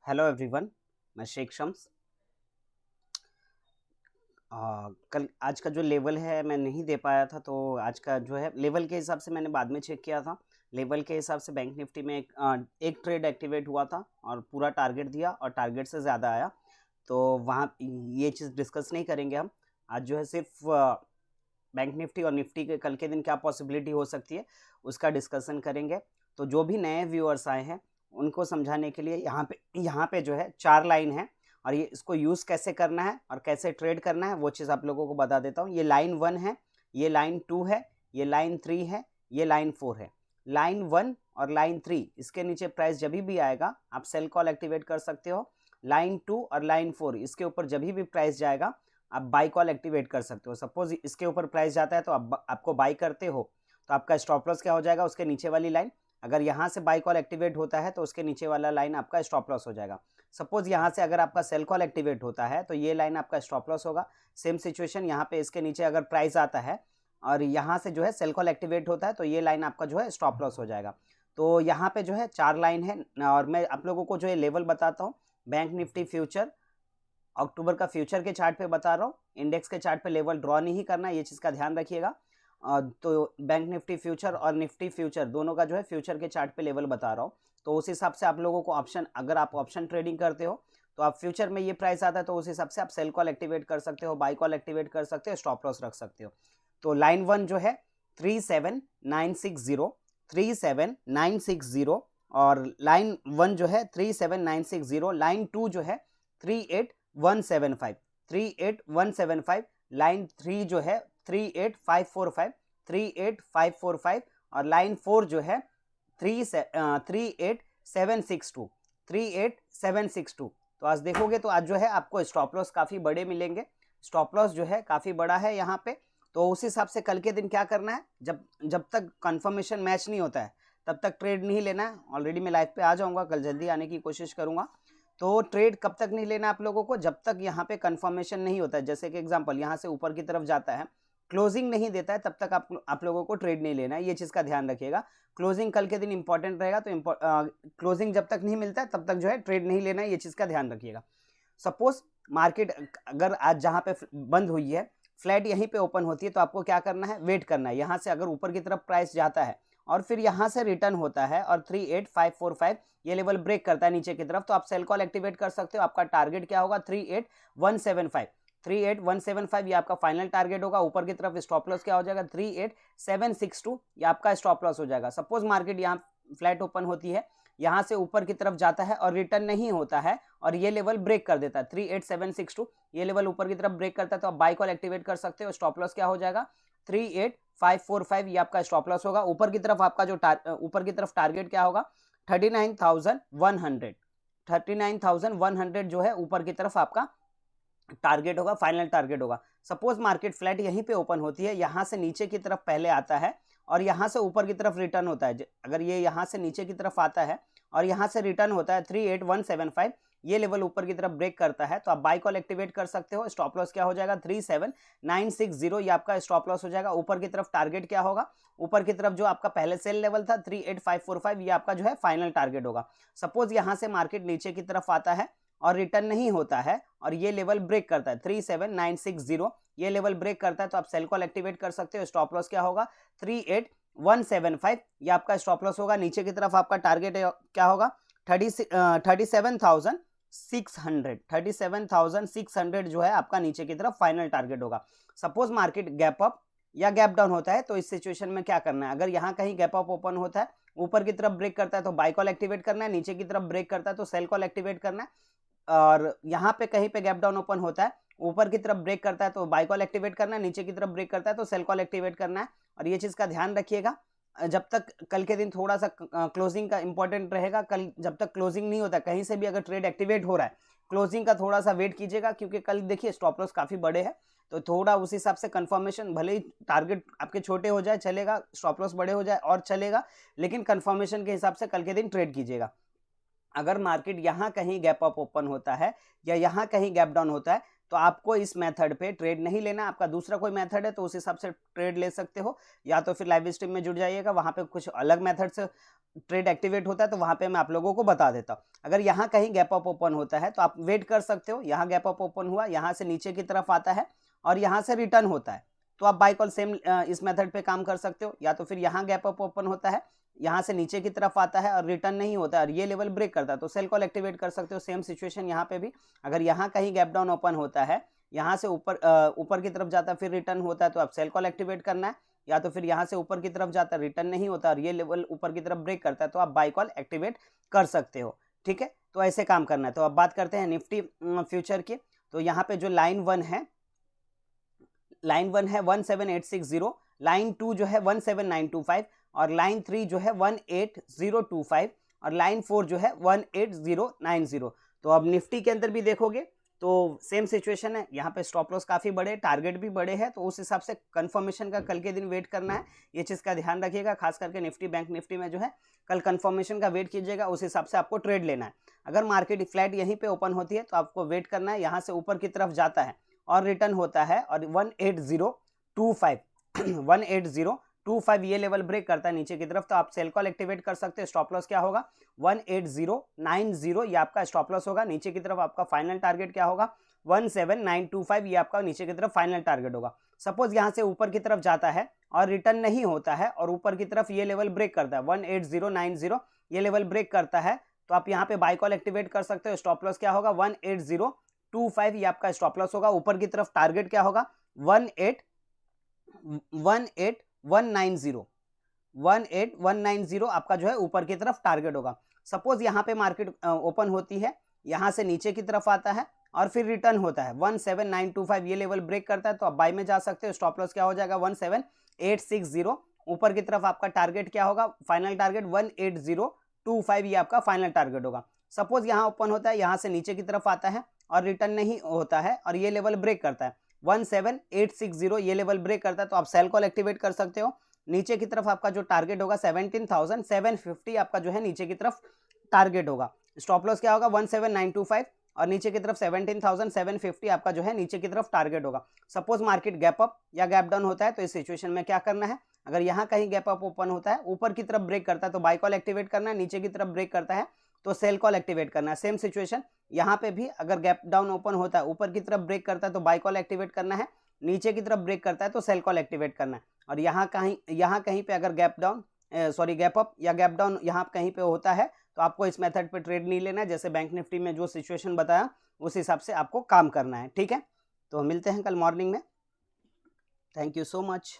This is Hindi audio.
Hello everyone. मैं शेख शम्स। कल आज का जो लेवल है मैं नहीं दे पाया था, तो आज का जो है लेवल के हिसाब से मैंने बाद में चेक किया था। लेवल के हिसाब से बैंक निफ्टी में एक ट्रेड एक्टिवेट हुआ था और पूरा टारगेट दिया और टारगेट से ज़्यादा आया। तो वहाँ ये चीज़ डिस्कस नहीं करेंगे हम। आज जो है सिर्फ बैंक निफ्टी और निफ्टी के कल के दिन क्या पॉसिबिलिटी हो सकती है उसका डिस्कशन करेंगे। तो जो भी नए व्यूअर्स आए हैं उनको समझाने के लिए यहाँ पे जो है 4 लाइन है और ये इसको यूज़ कैसे करना है और कैसे ट्रेड करना है वो चीज़ आप लोगों को बता देता हूँ। ये लाइन 1 है, ये लाइन 2 है, ये लाइन 3 है, ये लाइन 4 है। लाइन 1 और लाइन 3 इसके नीचे प्राइस जब भी आएगा आप सेल कॉल एक्टिवेट कर सकते हो। लाइन 2 और लाइन 4 इसके ऊपर जब भी प्राइस जाएगा आप बाई कॉल एक्टिवेट कर सकते हो। सपोज इसके ऊपर प्राइस जाता है तो आपको बाई करते हो तो आपका स्टॉप लॉस क्या हो जाएगा, उसके नीचे वाली लाइन। अगर यहाँ से बाई कॉल एक्टिवेट होता है तो उसके नीचे वाला लाइन आपका स्टॉप लॉस हो जाएगा। सपोज यहाँ से अगर आपका सेल कॉल एक्टिवेट होता है तो ये लाइन आपका स्टॉप लॉस होगा। सेम सिचुएशन यहाँ पे इसके नीचे अगर प्राइस आता है और यहाँ से जो है सेल कॉल एक्टिवेट होता है तो ये लाइन आपका जो है स्टॉप लॉस हो जाएगा। तो यहाँ पे जो है 4 लाइन है और मैं आप लोगों को जो है लेवल बताता हूँ। बैंक निफ्टी फ्यूचर अक्टूबर का फ्यूचर के चार्ट पे बता रहा हूँ, इंडेक्स के चार्ट पे लेवल ड्रॉ नहीं करना, ये चीज़ का ध्यान रखिएगा। तो बैंक निफ्टी फ्यूचर और निफ्टी फ्यूचर दोनों का जो है फ्यूचर के चार्ट पे लेवल बता रहा हूँ। तो उस हिसाब से आप लोगों को ऑप्शन, अगर आप ऑप्शन ट्रेडिंग करते हो तो आप फ्यूचर में ये प्राइस आता है तो उस हिसाब से आप सेल कॉल एक्टिवेट कर सकते हो, बाई कॉल एक्टिवेट कर सकते हो, स्टॉप लॉस रख सकते हो। तो लाइन 1 जो है 37960, 37960 और लाइन 1 जो है 37960, लाइन 2 जो है 38175, 38175, लाइन 3 जो है 38545, 38545 और लाइन 4 जो है 38762, 38762। तो आज देखोगे तो आज जो है आपको स्टॉप लॉस काफ़ी बड़े मिलेंगे। स्टॉप लॉस जो है काफ़ी बड़ा है यहाँ पे। तो उस हिसाब से कल के दिन क्या करना है, जब जब तक कंफर्मेशन मैच नहीं होता है तब तक ट्रेड नहीं लेना है। ऑलरेडी मैं लाइव पे आ जाऊँगा, कल जल्दी आने की कोशिश करूँगा। तो ट्रेड कब तक नहीं लेना आप लोगों को, जब तक यहाँ पे कंफर्मेशन नहीं होता है। जैसे कि एग्जांपल यहाँ से ऊपर की तरफ जाता है, क्लोजिंग नहीं देता है, तब तक आप लोगों को ट्रेड नहीं लेना है। ये चीज़ का ध्यान रखिएगा। क्लोजिंग कल के दिन इंपॉर्टेंट रहेगा, तो क्लोजिंग जब तक नहीं मिलता है तब तक जो है ट्रेड नहीं लेना है, ये चीज़ का ध्यान रखिएगा। सपोज मार्केट अगर आज जहाँ पे बंद हुई है फ्लैट यहीं पे ओपन होती है तो आपको क्या करना है, वेट करना है। यहाँ से अगर ऊपर की तरफ प्राइस जाता है और फिर यहाँ से रिटर्न होता है और 38545 ये लेवल ब्रेक करता है नीचे की तरफ, तो आप सेल कॉल एक्टिवेट कर सकते हो। आपका टारगेट क्या होगा, 38175, 38175 ये आपका फाइनल टारगेट होगा। ऊपर की तरफ स्टॉप लॉस क्या हो जाएगा, 38762 ये आपका स्टॉप लॉस हो जाएगा। सपोज मार्केट यहाँ फ्लैट ओपन होती है, यहाँ से ऊपर की तरफ जाता है और रिटर्न नहीं होता है और ये लेवल ब्रेक कर देता है 38762, ये लेवल ऊपर की तरफ ब्रेक करता है तो आप बाई कॉल एक्टिवेट कर सकते हो। स्टॉप लॉस क्या हो जाएगा, 38545 ये आपका स्टॉप लॉस होगा। ऊपर की तरफ आपका जो ऊपर की तरफ टारगेट क्या होगा, 39100, 39100 जो है ऊपर की तरफ आपका टारगेट होगा, फाइनल टारगेट होगा। सपोज मार्केट फ्लैट यहीं पे ओपन होती है, यहाँ से नीचे की तरफ पहले आता है और यहाँ से ऊपर की तरफ रिटर्न होता है। अगर ये यहाँ से नीचे की तरफ आता है और यहाँ से रिटर्न होता है 38175, ये लेवल ऊपर की तरफ ब्रेक करता है तो आप बाई कॉल एक्टिवेट कर सकते हो। स्टॉप लॉस क्या हो जाएगा, 37960 ये आपका स्टॉप लॉस हो जाएगा। ऊपर की तरफ टारगेट क्या होगा, ऊपर की तरफ जो आपका पहले सेल लेवल था 38545 ये आपका जो है फाइनल टारगेट होगा। सपोज यहाँ से मार्केट नीचे की तरफ आता है और रिटर्न नहीं होता है और ये लेवल ब्रेक करता है 37960, ये लेवल ब्रेक करता है तो आप सेल कॉल एक्टिवेट कर सकते हो। स्टॉप लॉस क्या होगा, 38175 ये आपका स्टॉप लॉस होगा। नीचे की तरफ आपका टारगेट क्या होगा, 37,600, 37,600 जो है आपका नीचे की तरफ फाइनल टारगेट होगा। सपोज मार्केट गैप अप या गैप डाउन होता है तो इस सिचुएशन में क्या करना है, अगर यहाँ कहीं गैप अप ओपन होता है, ऊपर की तरफ ब्रेक करता है तो बाई कॉल एक्टिवेट करना है, नीचे की तरफ ब्रेक करता है तो सेल कॉल एक्टिवेट करना है। और यहाँ पे कहीं पे गैप डाउन ओपन होता है, ऊपर की तरफ ब्रेक करता है तो बाई कॉल एक्टिवेट करना है, नीचे की तरफ ब्रेक करता है तो सेल कॉल एक्टिवेट करना है। और ये चीज़ का ध्यान रखिएगा। जब तक कल के दिन थोड़ा सा क्लोजिंग का इंपॉर्टेंट रहेगा। कल जब तक क्लोजिंग नहीं होता, कहीं से भी अगर ट्रेड एक्टिवेट हो रहा है, क्लोजिंग का थोड़ा सा वेट कीजिएगा, क्योंकि कल देखिए स्टॉप लॉस काफ़ी बड़े हैं तो थोड़ा उस हिसाब से कंफर्मेशन, भले ही टारगेट आपके छोटे हो जाए चलेगा, स्टॉप लॉस बड़े हो जाए और चलेगा, लेकिन कंफर्मेशन के हिसाब से कल के दिन ट्रेड कीजिएगा। अगर मार्केट यहाँ कहीं गैप अप ओपन होता है या यहाँ कहीं गैप डाउन होता है तो आपको इस मेथड पे ट्रेड नहीं लेना। आपका दूसरा कोई मेथड है तो उस हिसाब से ट्रेड ले सकते हो, या तो फिर लाइव स्ट्रीम में जुड़ जाइएगा, वहाँ पे कुछ अलग मेथड से ट्रेड एक्टिवेट होता है तो वहाँ पे मैं आप लोगों को बता देता हूँ। अगर यहाँ कहीं गैप अप ओपन होता है तो आप वेट कर सकते हो, यहाँ गैप अप ओपन हुआ, यहाँ से नीचे की तरफ आता है और यहाँ से रिटर्न होता है तो आप बाय कॉल सेम इस मेथड पे काम कर सकते हो। या तो फिर यहाँ गैप अप ओपन होता है, यहाँ से नीचे की तरफ आता है और रिटर्न नहीं होता है और ये लेवल ब्रेक करता है तो सेल कॉल एक्टिवेट कर सकते हो। सेम सिचुएशन यहाँ पे भी, अगर यहाँ कहीं गैप डाउन ओपन होता है, यहाँ से ऊपर की तरफ जाता है फिर रिटर्न होता है तो आप सेल कॉल एक्टिवेट करना है। या तो फिर यहाँ से ऊपर की तरफ जाता है, रिटर्न नहीं होता और ये लेवल ऊपर की तरफ ब्रेक करता है तो आप बाय कॉल एक्टिवेट कर सकते हो। ठीक है, तो ऐसे काम करना है। तो अब बात करते हैं निफ्टी फ्यूचर की। तो यहाँ पे जो लाइन वन है 17860, लाइन 2 जो है 17925 और लाइन 3 जो है 18025 और लाइन 4 जो है 18090। तो अब निफ्टी के अंदर भी देखोगे तो सेम सिचुएशन है, यहाँ पे स्टॉप लॉस काफ़ी बड़े, टारगेट भी बड़े हैं, तो उस हिसाब से कंफर्मेशन का कल के दिन वेट करना है। ये चीज़ का ध्यान रखिएगा, खास करके निफ्टी बैंक निफ्टी में जो है कल कंफर्मेशन का वेट कीजिएगा, उस हिसाब से आपको ट्रेड लेना है। अगर मार्केट फ्लैट यहीं पे ओपन होती है तो आपको वेट करना है, यहाँ से ऊपर की तरफ जाता है और रिटर्न होता है और 18025 ये लेवल ब्रेक करता है नीचे की तरफ तो आप सेल कॉल एक्टिवेट कर सकते हैं। स्टॉप लॉस क्या होगा 18090, ये आपका स्टॉप लॉस होगा। नीचे की तरफ आपका फाइनल टारगेट क्या होगा 17925, ये आपका नीचे की तरफ फाइनल टारगेट होगा। सपोज यहाँ से ऊपर की तरफ जाता है और रिटर्न नहीं होता है और ऊपर की तरफ ये लेवल ब्रेक करता है 18090, ये लेवल ब्रेक करता है तो आप यहाँ पे बाय कॉल एक्टिवेट कर सकते हो। स्टॉप लॉस क्या होगा 18025, ये आपका स्टॉप लॉस होगा। ऊपर की तरफ टारगेट क्या होगा 18190 आपका जो है ऊपर की तरफ टारगेट होगा। सपोज यहाँ पे मार्केट ओपन होती है, यहाँ से नीचे की तरफ आता है और फिर रिटर्न होता है 17925, ये लेवल ब्रेक करता है तो आप बाय में जा सकते हो। स्टॉप लॉस क्या हो जाएगा 17860, ऊपर की तरफ आपका टारगेट क्या होगा फाइनल टारगेट 18025, ये आपका फाइनल टारगेट होगा। सपोज यहाँ ओपन होता है, यहाँ से नीचे की तरफ आता है और रिटर्न नहीं होता है और ये लेवल ब्रेक करता है 17860, ये लेवल ब्रेक करता है तो आप सेल कॉल एक्टिवेट कर सकते हो। नीचे की तरफ आपका जो टारगेट होगा 17750, आपका जो है नीचे की तरफ टारगेट होगा। स्टॉप लॉस क्या होगा 17925 और नीचे की तरफ 17750 आपका जो है नीचे की तरफ टारगेट होगा। सपोज मार्केट गैप अप या गैप डाउन होता है तो इस सिचुएशन में क्या करना है, अगर यहाँ कहीं गैप अप ओपन होता है, ऊपर की तरफ ब्रेक करता है तो बाय कॉल एक्टिवेट करना है, नीचे की तरफ ब्रेक करता है तो सेल कॉल एक्टिवेट करना है। सेम सिचुएशन यहाँ पे भी, अगर गैप डाउन ओपन होता है, ऊपर की तरफ ब्रेक करता है तो बाय कॉल एक्टिवेट करना है, नीचे की तरफ ब्रेक करता है तो सेल कॉल एक्टिवेट करना है। और यहाँ कहीं पे अगर गैप अप या गैप डाउन यहाँ कहीं पे होता है तो आपको इस मेथड पे ट्रेड नहीं लेना है। जैसे बैंक निफ्टी में जो सिचुएशन बताया उस हिसाब से आपको काम करना है। ठीक है, तो मिलते हैं कल मॉर्निंग में। Thank you so much.